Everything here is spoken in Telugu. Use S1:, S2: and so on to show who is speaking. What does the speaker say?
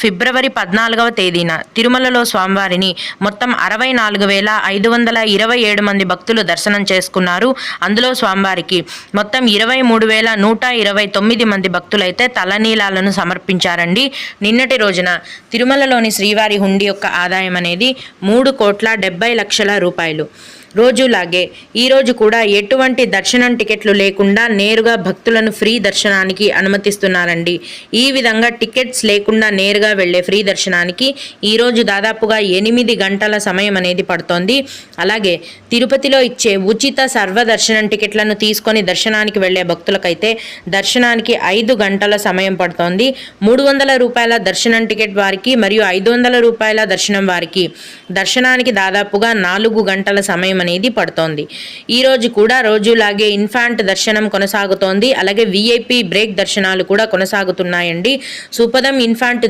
S1: ఫిబ్రవరి 14వ తేదీన తిరుమలలో స్వామివారిని మొత్తం 64,527 మంది భక్తులు దర్శనం చేసుకున్నారు. అందులో స్వామివారికి మొత్తం 23,129 మంది భక్తులైతే తలనీలాలను సమర్పించారండి. నిన్నటి రోజున తిరుమలలోని శ్రీవారి హుండీ యొక్క ఆదాయం అనేది 3,70,00,000 రూపాయలు. రోజులాగే ఈరోజు కూడా ఎటువంటి దర్శనం టికెట్లు లేకుండా నేరుగా భక్తులను ఫ్రీ దర్శనానికి అనుమతిస్తున్నారండి. ఈ విధంగా టికెట్స్ లేకుండా నేరుగా వెళ్లే ఫ్రీ దర్శనానికి ఈరోజు దాదాపుగా 8 గంటల సమయం అనేది పడుతోంది. అలాగే తిరుపతిలో ఇచ్చే ఉచిత సర్వదర్శనం టికెట్లను తీసుకొని దర్శనానికి వెళ్లే భక్తులకైతే దర్శనానికి 5 గంటల సమయం పడుతోంది. 300 రూపాయల దర్శనం టికెట్ వారికి మరియు 500 రూపాయల దర్శనం వారికి దర్శనానికి దాదాపుగా 4 గంటల సమయం అనేది పడుతోంది. ఈ రోజు కూడా రోజులాగే ఇన్ఫాంట్ దర్శనం కొనసాగుతోంది. అలాగే విఐపి బ్రేక్ దర్శనాలు కూడా కొనసాగుతున్నాయండి. సూపదం ఇన్ఫాంట్